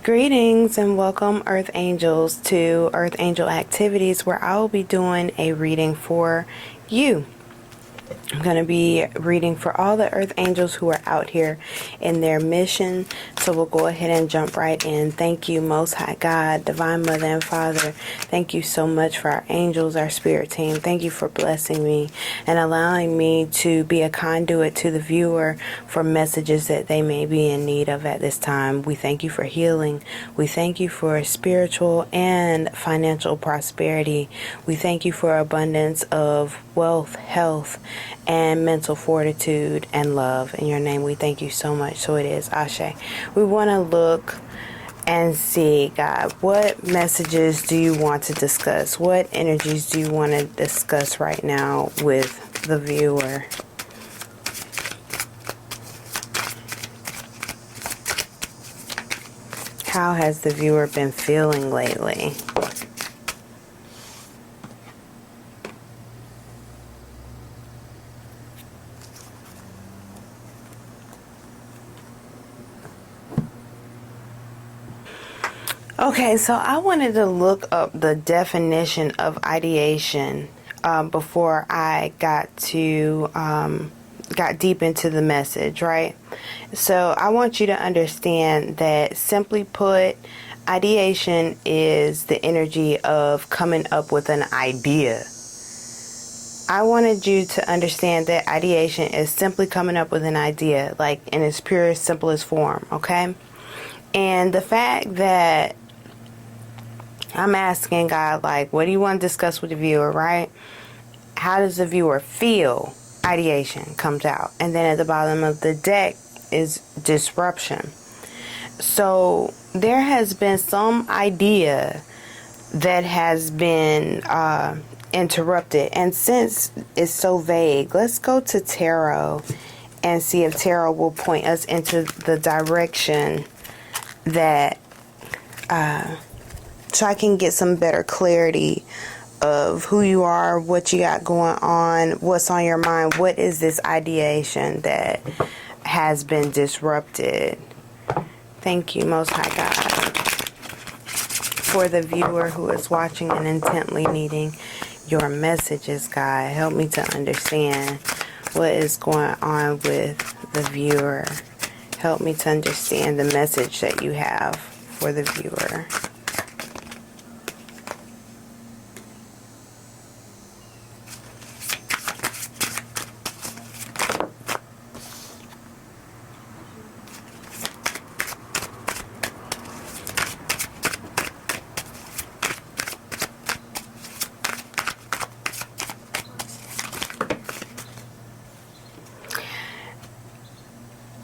Greetings and welcome, Earth Angels, to Earth Angel Activities, where I will be doing a reading for you. I'm going to be reading for all the Earth Angels who are out here in their mission. So we'll go ahead and jump right in. Thank you, Most High God, Divine Mother and Father. Thank you so much for our angels, our spirit team. Thank you for blessing me and allowing me to be a conduit to the viewer for messages that they may be in need of at this time. We thank you for healing. We thank you for spiritual and financial prosperity. We thank you for abundance of wealth, health, and mental fortitude and love. In your name we thank you so much. So it is. Ashe. We want to look and see, God, what messages do you want to discuss? What energies do you want to discuss right now with the viewer? How has the viewer been feeling lately? Okay, so I wanted to look up the definition of ideation before I got deep into the message, right? So I want you to understand that, simply put, ideation is the energy of coming up with an idea. I wanted you to understand that ideation is simply coming up with an idea, like in its purest, simplest form, okay? And the fact that I'm asking God, like, what do you want to discuss with the viewer, right? How does the viewer feel? Ideation comes out. And then at the bottom of the deck is disruption. So there has been some idea that has been interrupted. And since it's so vague, let's go to tarot and see if tarot will point us into the direction that so I can get some better clarity of who you are, what you got going on, what's on your mind. What is this ideation that has been disrupted? Thank you, Most High God, for the viewer who is watching and intently needing your messages, God. Help me to understand what is going on with the viewer. Help me to understand the message that you have for the viewer.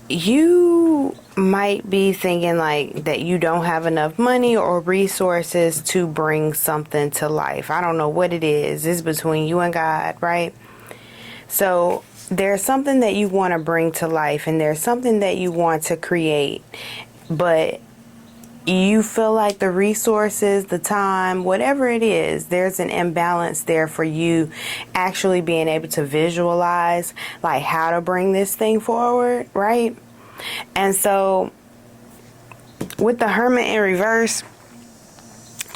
You might be thinking like that you don't have enough money or resources to bring something to life. I don't know what it is. It's between you and God, right? So there's something that you want to bring to life, and there's something that you want to create, but you feel like the resources, the time, whatever it is, there's an imbalance there for you actually being able to visualize like how to bring this thing forward, right? And so with the Hermit in reverse,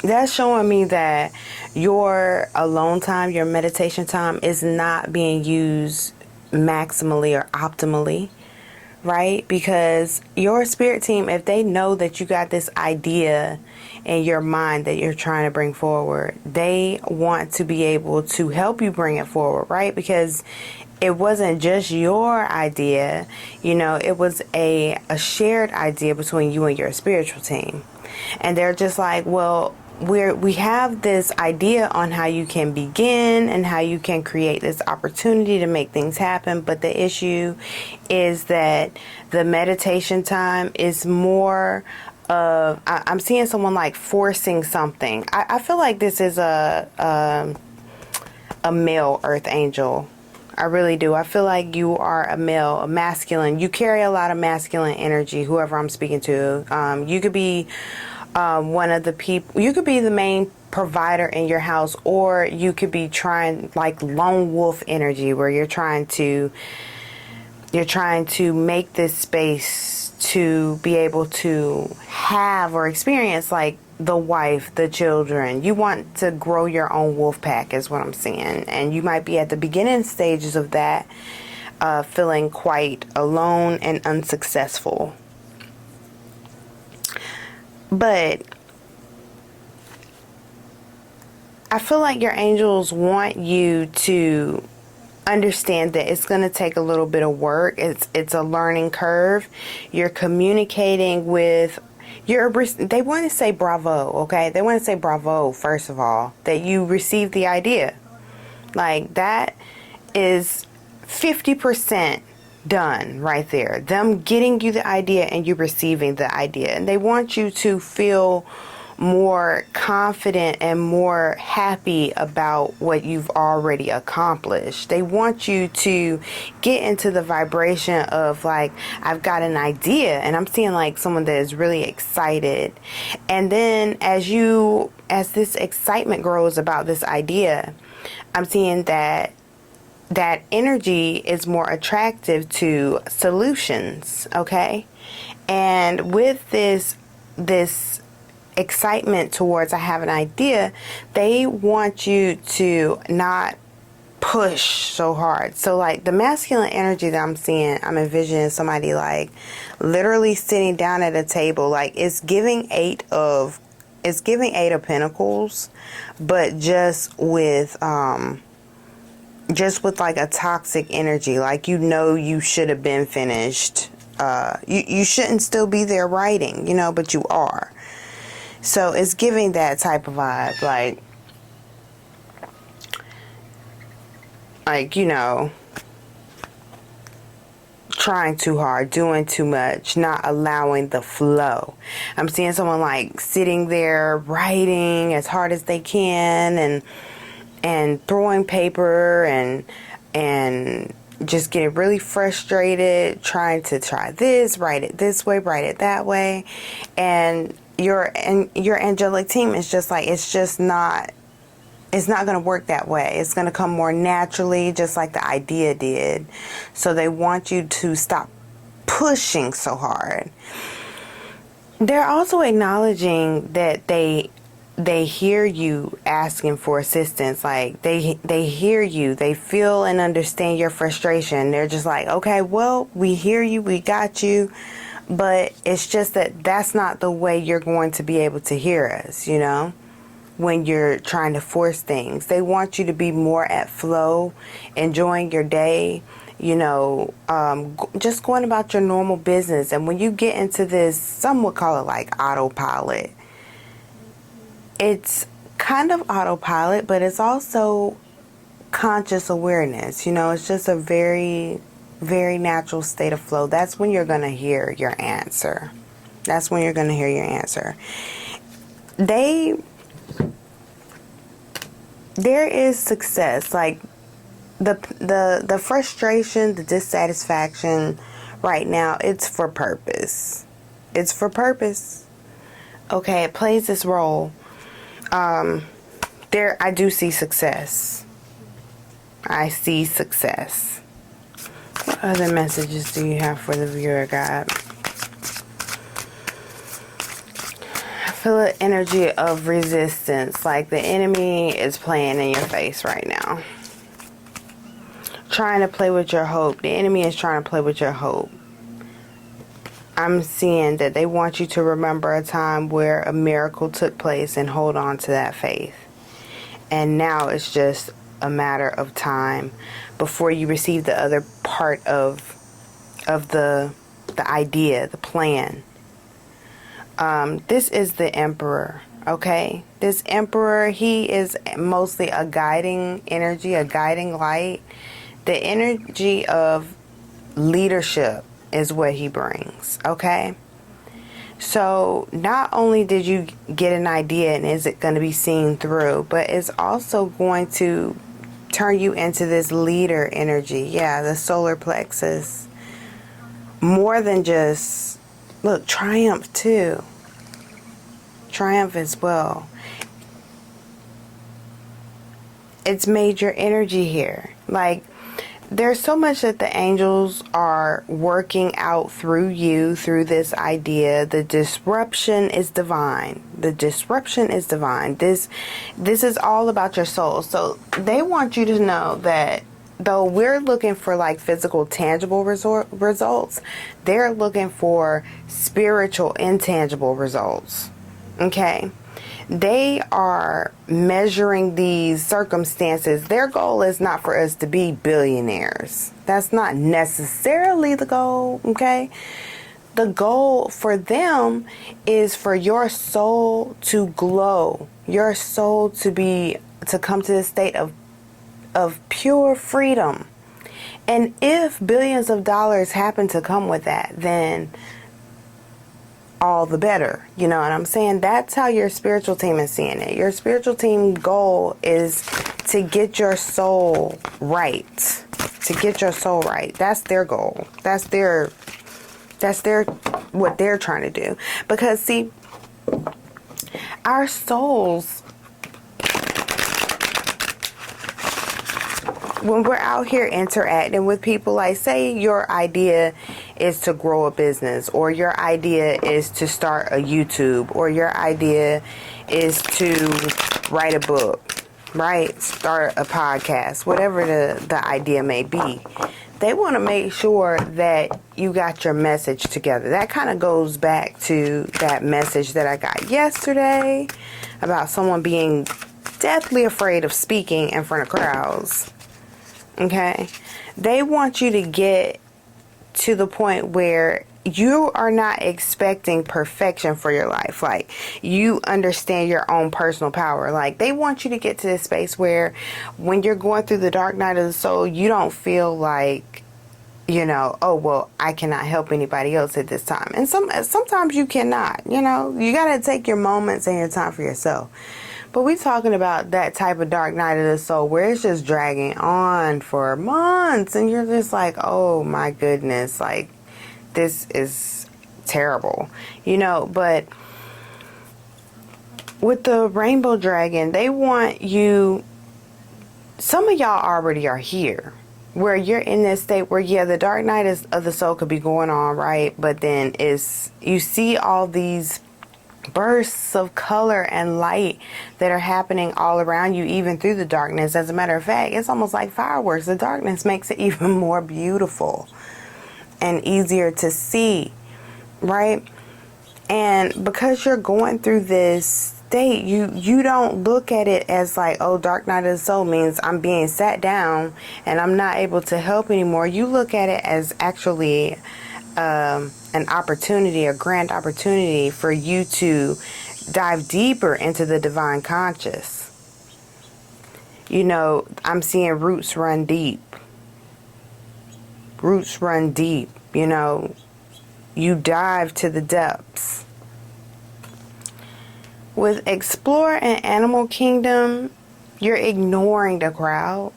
that's showing me that your alone time, your meditation time is not being used maximally or optimally. Right? Because your spirit team, if they know that you got this idea in your mind that you're trying to bring forward, they want to be able to help you bring it forward, right? Because it wasn't just your idea, you know, it was a shared idea between you and your spiritual team. And they're just like, well, we have this idea on how you can begin and how you can create this opportunity to make things happen. But the issue is that the meditation time is more of, I'm seeing someone like forcing something. I feel like this is a male earth angel. I really do. I feel like you are a male, a masculine. You carry a lot of masculine energy, whoever I'm speaking to. You could be one of the people, you could be the main provider in your house, or you could be trying like lone wolf energy where you're trying to make this space to be able to have or experience like the wife, the children. You want to grow your own wolf pack is what I'm saying. And you might be at the beginning stages of that, feeling quite alone and unsuccessful. But I feel like your angels want you to understand that it's going to take a little bit of work. It's a learning curve. You're communicating with they want to say bravo, okay? They want to say bravo, first of all, that you received the idea. Like, that is 50% done right there. Them getting you the idea and you receiving the idea. And they want you to feel more confident and more happy about what you've already accomplished. They want you to get into the vibration of like, I've got an idea, and I'm seeing like someone that is really excited. And then as this excitement grows about this idea, I'm seeing that energy is more attractive to solutions, okay? And with this excitement towards I have an idea, they want you to not push so hard. So like the masculine energy that I'm seeing, I'm envisioning somebody like literally sitting down at a table. Like it's giving eight of Pentacles, but just with like a toxic energy. Like, you should have been finished. You shouldn't still be there writing, but you are. So it's giving that type of vibe, like, trying too hard, doing too much, not allowing the flow. I'm seeing someone like sitting there writing as hard as they can and throwing paper and just getting really frustrated, trying to try this, write it this way, write it that way. And your angelic team is just like, it's not going to work that way. It's going to come more naturally, just like the idea did. So they want you to stop pushing so hard. They're also acknowledging that they hear you asking for assistance. Like they hear you, they feel and understand your frustration. They're just like, okay, well, we hear you, we got you. But it's just that that's not the way you're going to be able to hear us, when you're trying to force things. They want you to be more at flow, enjoying your day, just going about your normal business. And when you get into this, some would call it like autopilot. It's kind of autopilot, but it's also conscious awareness. It's just a very, very natural state of flow. That's when you're going to hear your answer. There is success. Like the frustration, the dissatisfaction right now, it's for purpose. Okay, it plays this role. I do see success. I see success. What other messages do you have for the viewer, God? I feel an energy of resistance, like the enemy is playing in your face right now. Trying to play with your hope. The enemy is trying to play with your hope. I'm seeing that they want you to remember a time where a miracle took place and hold on to that faith. And now it's just a matter of time before you receive the other part of the idea, the plan. This is the Emperor, okay? This Emperor, he is mostly a guiding energy, a guiding light. The energy of leadership is what he brings, okay? So not only did you get an idea and is it going to be seen through, but it's also going to turn you into this leader energy. Yeah, the solar plexus. More than just, look, triumph too. Triumph as well. It's major energy here. Like, there's so much that the angels are working out through you, through this idea. The disruption is divine. The disruption is divine. This is all about your soul. So they want you to know that though we're looking for like physical, tangible results, they're looking for spiritual, intangible results. Okay? They are measuring these circumstances. Their goal is not for us to be billionaires. That's not necessarily the goal, okay? The goal for them is for your soul to glow, your soul to come to the state of pure freedom. And if billions of dollars happen to come with that, then all the better. You know what I'm saying? That's how your spiritual team is seeing it. Your spiritual team goal is to get your soul right. To get your soul right. That's their goal. That's their what they're trying to do. Because see, our souls, when we're out here interacting with people, like say your idea is to grow a business, or your idea is to start a YouTube, or your idea is to write a book, right? Start a podcast, whatever the idea may be. They want to make sure that you got your message together. That kind of goes back to that message that I got yesterday about someone being deathly afraid of speaking in front of crowds. Okay? They want you to get to the point where you are not expecting perfection for your life. Like, you understand your own personal power. Like, they want you to get to this space where when you're going through the dark night of the soul, you don't feel like, you know, oh, well, I cannot help anybody else at this time. And sometimes you cannot, you know. You got to take your moments and your time for yourself. But we're talking about that type of dark night of the soul where it's just dragging on for months. And you're just like, oh, my goodness, like, this is terrible, you know. But with the rainbow dragon, they want you, some of y'all already are here, where you're in this state where, yeah, the dark night of the soul could be going on, right? But then you see all these bursts of color and light that are happening all around you, even through the darkness. As a matter of fact, it's almost like fireworks. The darkness makes it even more beautiful and easier to see, right? And because you're going through this state, you don't look at it as like, oh, dark night of the soul means I'm being sat down and I'm not able to help anymore. You look at it as actually an opportunity, a grand opportunity for you to dive deeper into the divine conscious. You know, I'm seeing roots run deep. Roots run deep, you know. You dive to the depths. With Explore and Animal Kingdom, you're ignoring the crowd.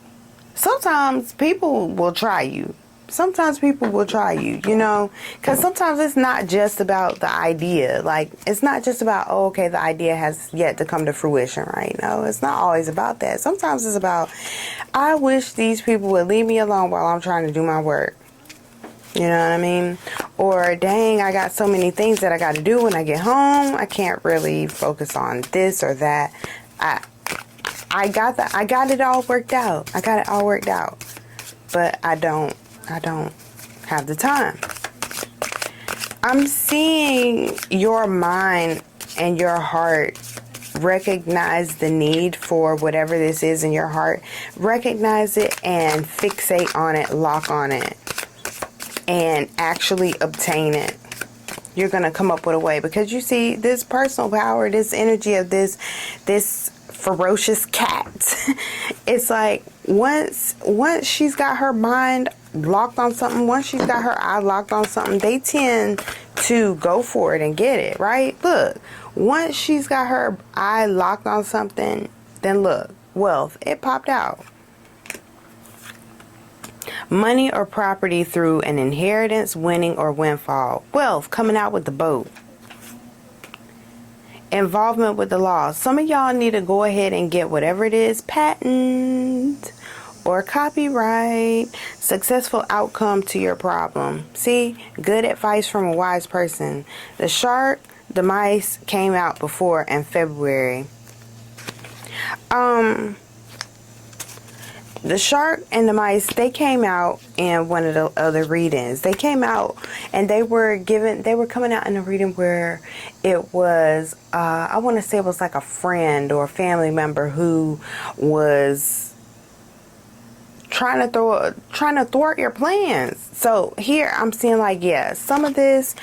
Sometimes people will try you. Sometimes people will try you, you know, because sometimes it's not just about the idea. Like, it's not just about, oh, okay, the idea has yet to come to fruition, right? No, it's not always about that. Sometimes it's about, I wish these people would leave me alone while I'm trying to do my work. You know what I mean? Or, dang, I got so many things that I got to do when I get home. I can't really focus on this or that. I got it all worked out. I got it all worked out. But I don't have the time. I'm seeing your mind and your heart recognize the need for whatever this is in your heart. Recognize it and fixate on it, lock on it, and actually obtain it. You're going to come up with a way, because you see this personal power, this energy of this ferocious cat. It's like once she's got her mind locked on something, once she's got her eye locked on something, they tend to go for it and get it, right? Look, once she's got her eye locked on something, then look, wealth, it popped out. Money or property through an inheritance, winning, or windfall. Wealth coming out with the boat. Involvement with the law. Some of y'all need to go ahead and get whatever it is, patent or copyright. Successful outcome to your problem. See, good advice from a wise person. The shark, the mice came out before in February. The shark and the mice, they came out in one of the other readings. They came out and they were coming out in a reading where it was, I want to say it was like a friend or a family member who was trying to thwart your plans. So here I'm seeing like, yeah, some of this,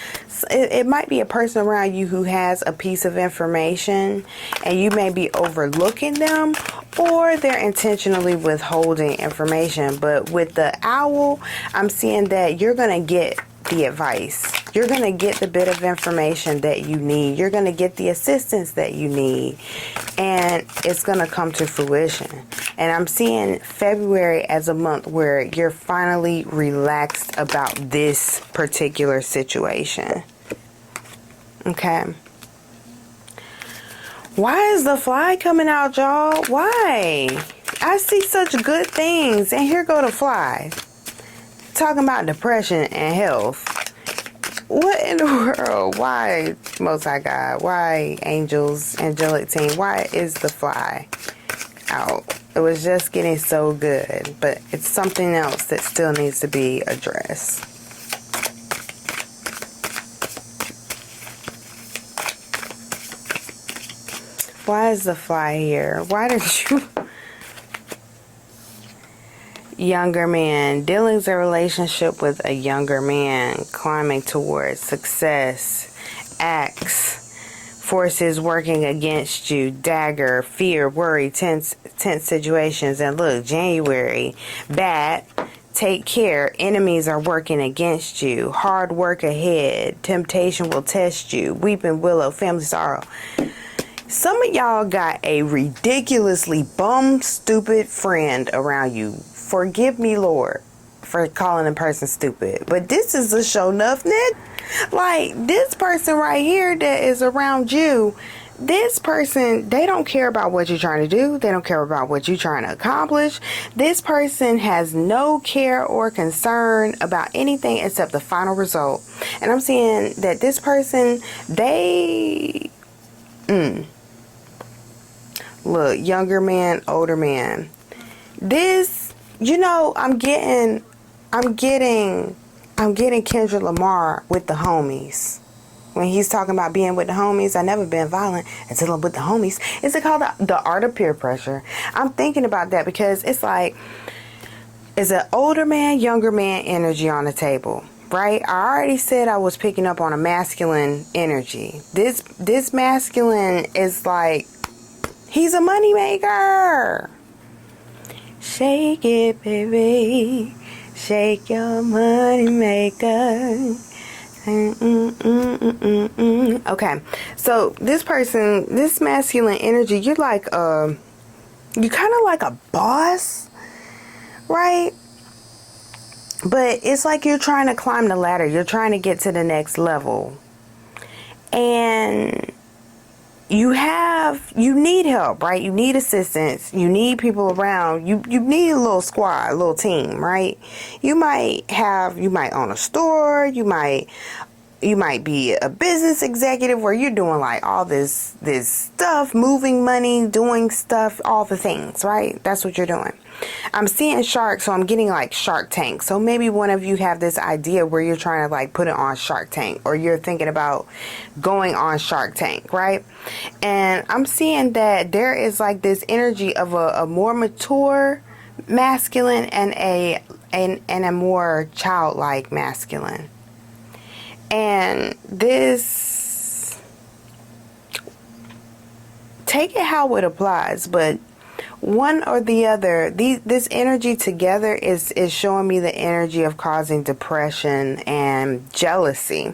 it might be a person around you who has a piece of information and you may be overlooking them, or they're intentionally withholding information. But with the owl, I'm seeing that you're going to get the advice. You're going to get the bit of information that you need. You're going to get the assistance that you need. And it's going to come to fruition. And I'm seeing February as a month where you're finally relaxed about this particular situation. Okay. Why is the fly coming out, y'all? Why? I see such good things. And here go the fly. Talking about depression and health. What in the world? Why, Most High God? Why, angels, angelic team? Why is the fly out? It was just getting so good, but it's something else that still needs to be addressed. Why is the fly here? Why did you... Younger man. Dealings a relationship with a younger man. Climbing towards success. Axe. Forces working against you. Dagger. Fear. Worry. Tense situations. And look, January. Bat. Take care. Enemies are working against you. Hard work ahead. Temptation will test you. Weeping willow. Family sorrow. Some of y'all got a ridiculously bum, stupid friend around you. Forgive me, Lord, for calling a person stupid. But this is a show enough, nigga. Like, this person right here that is around you, this person, they don't care about what you're trying to do. They don't care about what you're trying to accomplish. This person has no care or concern about anything except the final result. And I'm seeing that this person, they... Look, younger man, older man. This... You know, I'm getting Kendrick Lamar with the homies. When he's talking about being with the homies, I never been violent until I'm with the homies. Is it called the art of peer pressure? I'm thinking about that because it's like, it's an older man, younger man energy on the table, right? I already said I was picking up on a masculine energy. This masculine is like, he's a moneymaker. Shake it, baby. Shake your money maker. Okay, so this person, this masculine energy, you're like, you kind of like a boss, right? But it's like you're trying to climb the ladder. You're trying to get to the next level. And you need help, right? You need assistance. You need people around. You need a little squad, a little team, right? You might own a store. You might be a business executive where you're doing like all this stuff, moving money, doing stuff, all the things, right? That's what you're doing. I'm seeing shark, so I'm getting like Shark Tank. So maybe one of you have this idea where you're trying to like put it on Shark Tank, or you're thinking about going on Shark Tank, right? And I'm seeing that there is like this energy of a more mature masculine and a more childlike masculine. And this, take it how it applies, but one or the other, this energy together is showing me the energy of causing depression and jealousy.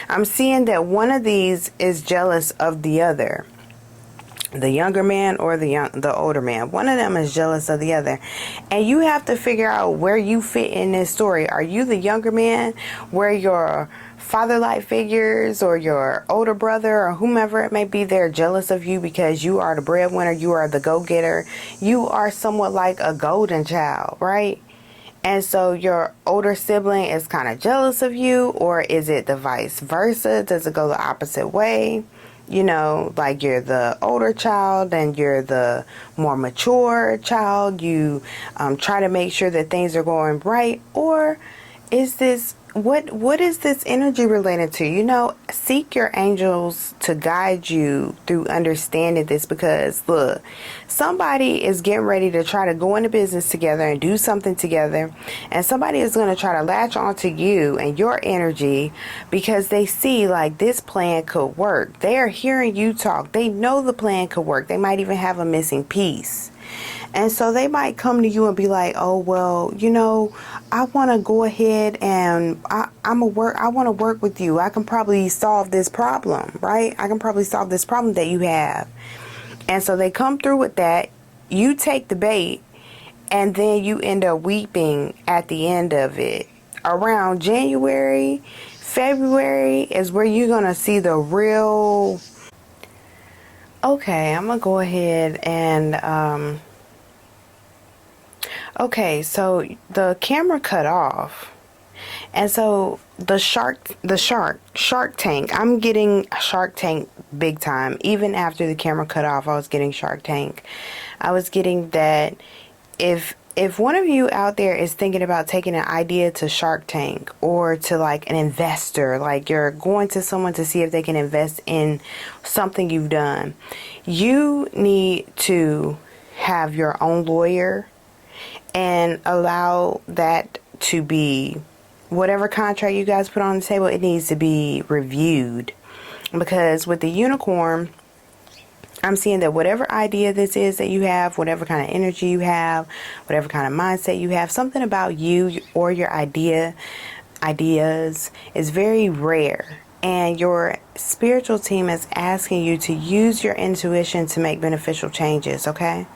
I'm seeing that one of these is jealous of the other. The younger man or the older man. One of them is jealous of the other. And you have to figure out where you fit in this story. Are you the younger man where your father-like figures or your older brother or whomever it may be, they're jealous of you because you are the breadwinner, you are the go-getter, you are somewhat like a golden child, right? And so your older sibling is kind of jealous of you, or is it the vice versa? Does it go the opposite way? You know, like you're the older child and you're the more mature child. You try to make sure that things are going right. Or is this, what is this energy related to? You know, seek your angels to guide you through understanding this, because look, somebody is getting ready to try to go into business together and do something together, and somebody is going to try to latch onto you and your energy because they see like this plan could work. They are hearing you talk. They know the plan could work. They might even have a missing piece. And so they might come to you and be like, oh, well, you know, I want to go ahead and I want to work with you. I can probably solve this problem, right? I can probably solve this problem that you have. And so they come through with that. You take the bait, and then you end up weeping at the end of it. Around January, February is where you're going to see the real. Okay, I'm going to go ahead and okay, so the camera cut off, and so Shark Tank, I'm getting Shark Tank big time. Even after the camera cut off, I was getting Shark Tank. I was getting that if one of you out there is thinking about taking an idea to Shark Tank, or to like an investor, like you're going to someone to see if they can invest in something you've done, you need to have your own lawyer and allow that to be, whatever contract you guys put on the table, it needs to be reviewed. Because with the unicorn, I'm seeing that whatever idea this is that you have, whatever kind of energy you have, whatever kind of mindset you have, something about you or your ideas is very rare. And your spiritual team is asking you to use your intuition to make beneficial changes, okay?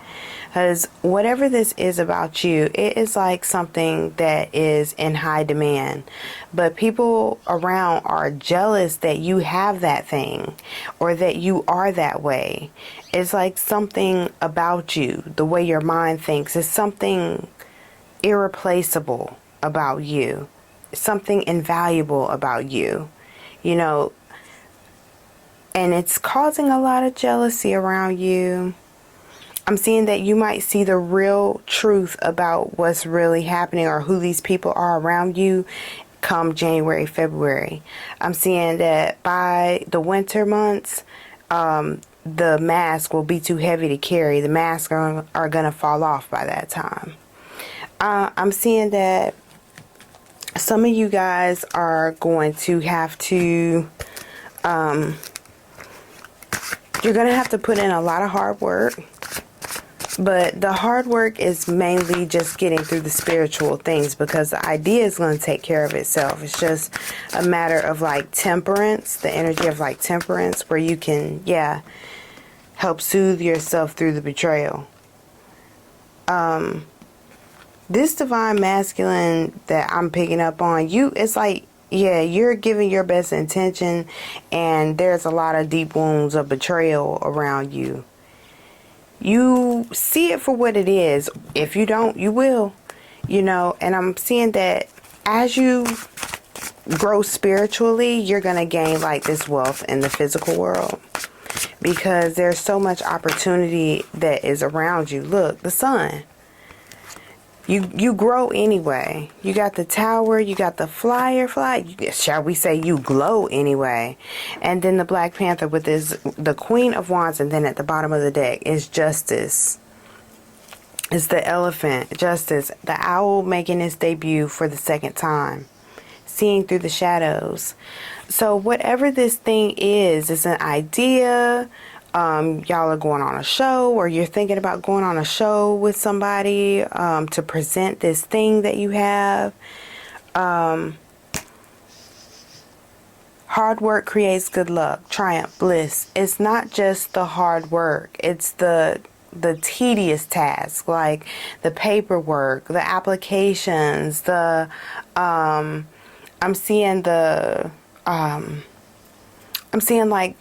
Because whatever this is about you, it is like something that is in high demand. But people around are jealous that you have that thing, or that you are that way. It's like something about you, the way your mind thinks, is something irreplaceable about you. Something invaluable about you, you know. And it's causing a lot of jealousy around you. I'm seeing that you might see the real truth about what's really happening, or who these people are around you, come January, February. I'm seeing that by the winter months, the mask will be too heavy to carry. The masks are going to fall off by that time. I'm seeing that some of you guys are going to have to, you're going to have to put in a lot of hard work. But the hard work is mainly just getting through the spiritual things, because the idea is going to take care of itself. It's just a matter of like temperance, the energy of like temperance, where you can, help soothe yourself through the betrayal. This divine masculine that I'm picking up on, it's like, you're giving your best intention, and there's a lot of deep wounds of betrayal around you. You see it for what it is. If you don't, you will, and I'm seeing that as you grow spiritually, you're going to gain like this wealth in the physical world, because there's so much opportunity that is around you. Look, the sun. You grow anyway. You got the tower, you got the fly. Shall we say you glow anyway. And then the Black Panther with the Queen of Wands, and then at the bottom of the deck is Justice. It's the elephant, Justice. The owl making its debut for the second time. Seeing through the shadows. So whatever this thing is, it's an idea. Y'all are going on a show, or you're thinking about going on a show with somebody to present this thing that you have. Hard work creates good luck, triumph, bliss. It's not just the hard work. It's the tedious task, like the paperwork, the applications, I'm seeing the I'm seeing like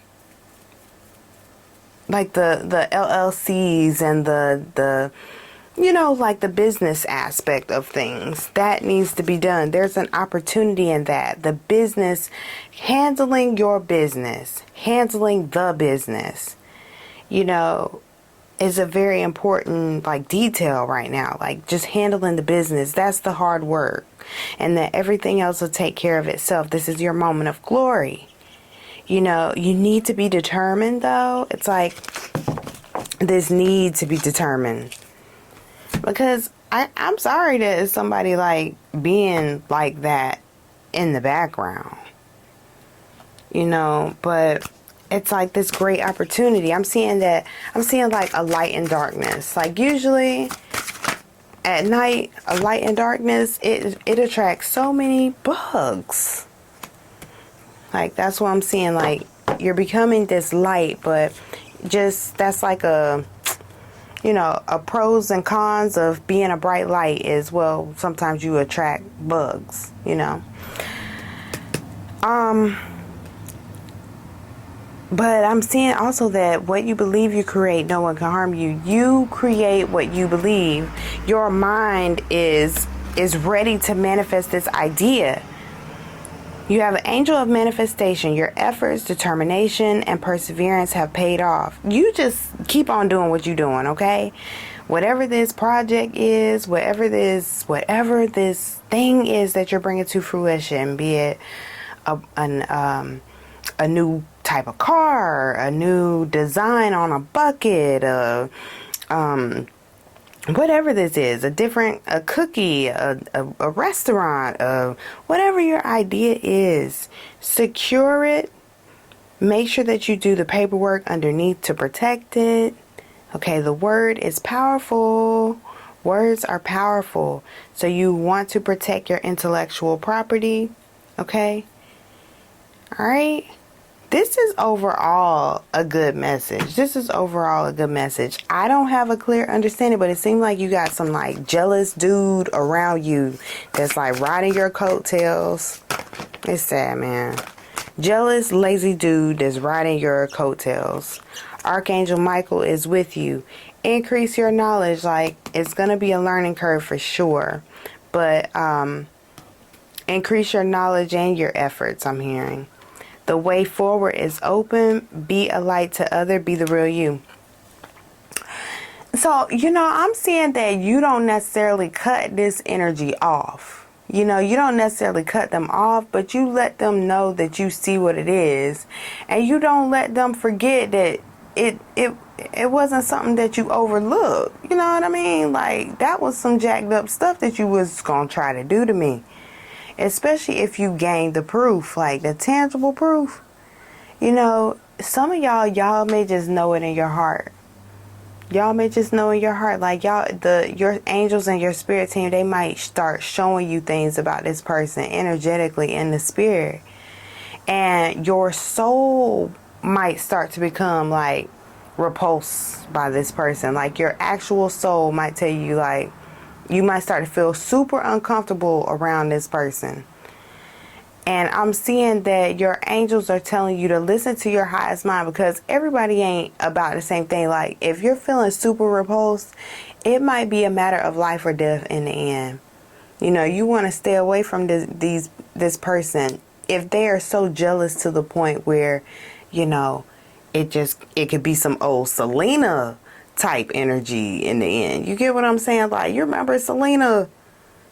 the LLCs and the like the business aspect of things that needs to be done. There's an opportunity in that. The business, handling your business, handling the business, is a very important like detail right now. Like just handling the business, that's the hard work, and that everything else will take care of itself. This is your moment of glory. You need to be determined though. It's like this need to be determined. Because I'm sorry that it's somebody like being like that in the background. But it's like this great opportunity. I'm seeing like a light in darkness. Like usually at night, a light in darkness, it attracts so many bugs. Like that's what I'm seeing. Like you're becoming this light, but just that's like a pros and cons of being a bright light is, well, sometimes you attract bugs, But I'm seeing also that what you believe you create, no one can harm you. You create what you believe. Your mind is ready to manifest this idea. You have an angel of manifestation. Your efforts, determination, and perseverance have paid off. You just keep on doing what you're doing, okay? Whatever this project is, whatever this thing is that you're bringing to fruition, be it a new type of car, a new design on a bucket, whatever this is, a cookie, a restaurant, whatever your idea is, secure it. Make sure that you do the paperwork underneath to protect it. Okay, the word is powerful. Words are powerful. So you want to protect your intellectual property. Okay? All right? This is overall a good message. I don't have a clear understanding, but it seems like you got some like jealous dude around you that's like riding your coattails. It's sad, man. Jealous, lazy dude that's riding your coattails. Archangel Michael is with you. Increase your knowledge. Like it's going to be a learning curve for sure. But increase your knowledge and your efforts, I'm hearing. The way forward is open. Be a light to other. Be the real you. So, I'm seeing that you don't necessarily cut this energy off. You don't necessarily cut them off, but you let them know that you see what it is. And you don't let them forget that it wasn't something that you overlooked. You know what I mean? Like, that was some jacked up stuff that you was going to try to do to me. Especially if you gain the proof, like the tangible proof. Some of y'all may just know it in your heart. Y'all may just know in your heart, like your angels and your spirit team, they might start showing you things about this person energetically in the spirit. And your soul might start to become like repulsed by this person. Like your actual soul might tell you, like, you might start to feel super uncomfortable around this person. And I'm seeing that your angels are telling you to listen to your highest mind, because everybody ain't about the same thing. Like if you're feeling super repulsed, it might be a matter of life or death in the end. You want to stay away from this person if they are so jealous to the point where, it could be some old Selena type energy in the end. You get what I'm saying? Like, you remember Selena,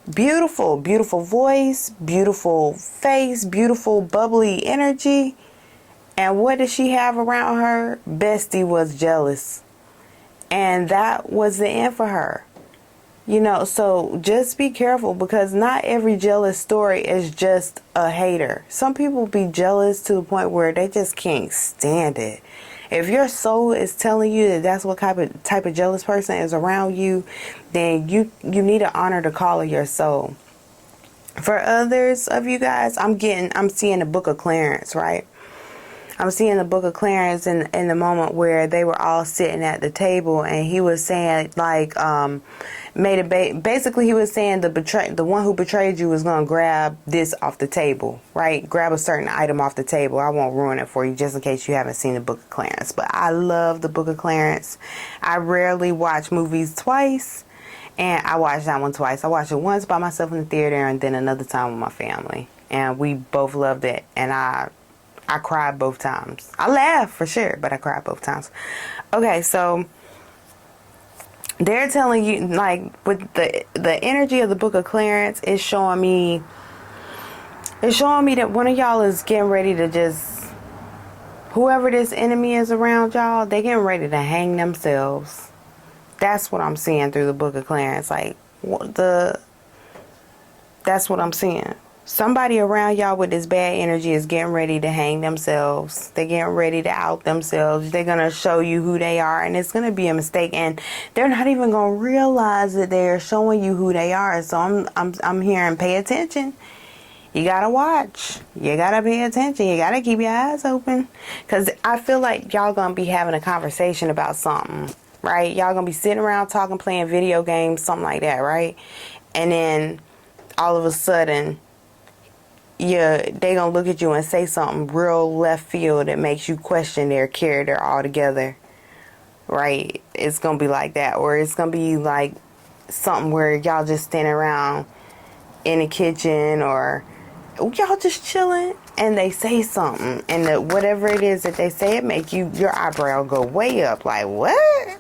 beautiful voice, beautiful face, beautiful bubbly energy. And what did she have around her? Bestie was jealous. And that was the end for her. So just be careful, because not every jealous story is just a hater. Some people be jealous to the point where they just can't stand it. If your soul is telling you that that's what type of jealous person is around you, then you need to honor the call of your soul. For others of you guys, I'm seeing the Book of Clarence, right? I'm seeing the Book of Clarence in the moment where they were all sitting at the table, and he was saying like, basically he was saying the one who betrayed you was gonna grab this off the table, right? Grab a certain item off the table. I won't ruin it for you just in case you haven't seen the Book of Clarence, but I love the Book of Clarence. I rarely watch movies twice, and I watched that one twice. I watched it once by myself in the theater, and then another time with my family, and we both loved it, and I cried both times. I laughed for sure, but I cried both times. Okay, so they're telling you, like, with the energy of the Book of Clarence is showing me that one of y'all is getting ready to just, whoever this enemy is around y'all, they getting ready to hang themselves. That's what I'm seeing through the Book of Clarence. Like, that's what I'm seeing. Somebody around y'all with this bad energy is getting ready to hang themselves. They're getting ready to out themselves. They're going to show you who they are, and it's going to be a mistake, and they're not even going to realize that they're showing you who they are. So I'm hearing, pay attention. You got to watch. You got to pay attention. You got to keep your eyes open, because I feel like y'all going to be having a conversation about something, right? Y'all going to be sitting around talking, playing video games, something like that, right? And then all of a sudden, they gonna look at you and say something real left field that makes you question their character altogether, right? It's gonna be like that, or it's gonna be like something where y'all just standing around in the kitchen, or y'all just chilling, and they say something, and whatever it is that they say, it make your eyebrow go way up, like, what?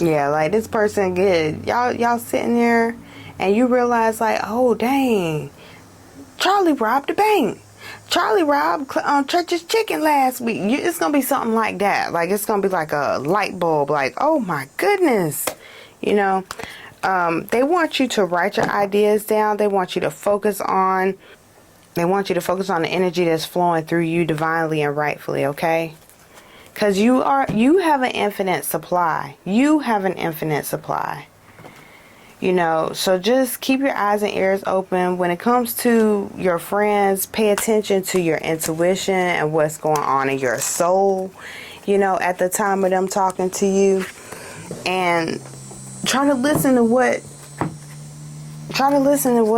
Yeah, like, this person good. Y'all sitting there, and you realize, like, oh, dang, Charlie robbed the bank. Charlie robbed Church's Chicken last week. It's going to be something like that. Like, it's going to be like a light bulb. Like, oh, my goodness. You know, they want you to write your ideas down. They want you to focus on the energy that's flowing through you divinely and rightfully, okay? Because you have an infinite supply. You have an infinite supply. You know, so just keep your eyes and ears open. When it comes to your friends, pay attention to your intuition and what's going on in your soul, you know, at the time of them talking to you. And try to listen to what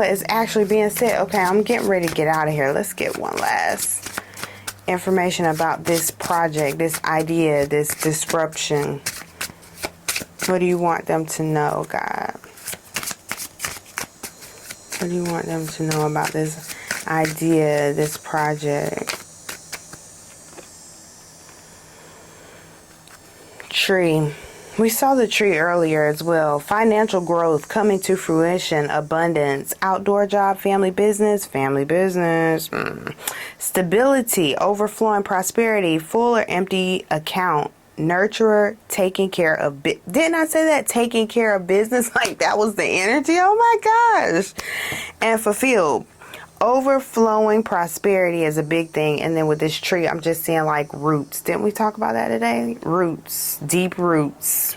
is actually being said. Okay, I'm getting ready to get out of here. Let's get one last information about this project, this idea, this disruption. What do you want them to know, God? What do you want them to know about this idea, this project? Tree. We saw the tree earlier as well. Financial growth coming to fruition, abundance, outdoor job, family business. Stability, overflowing prosperity, full or empty account. Nurturer, taking care of didn't I say that? Taking care of business, like that was the energy. Oh my gosh. And fulfilled. Overflowing prosperity is a big thing. And then with this tree, I'm just seeing like roots. Didn't we talk about that today? Roots, deep roots,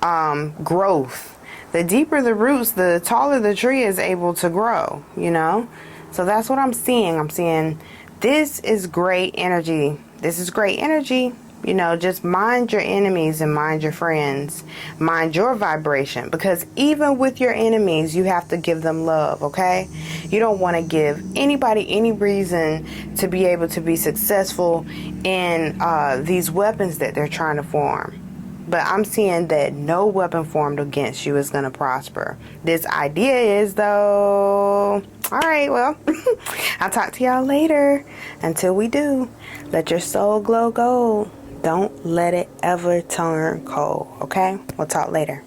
growth. The deeper the roots, the taller the tree is able to grow, you know? So that's what I'm seeing. I'm seeing this is great energy. This is great energy. You know, just mind your enemies and mind your friends. Mind your vibration. Because even with your enemies, you have to give them love, okay? You don't want to give anybody any reason to be able to be successful in these weapons that they're trying to form. But I'm seeing that no weapon formed against you is going to prosper. This idea is, though. All right, well, I'll talk to y'all later. Until we do, let your soul glow gold. Don't let it ever turn cold, okay? We'll talk later.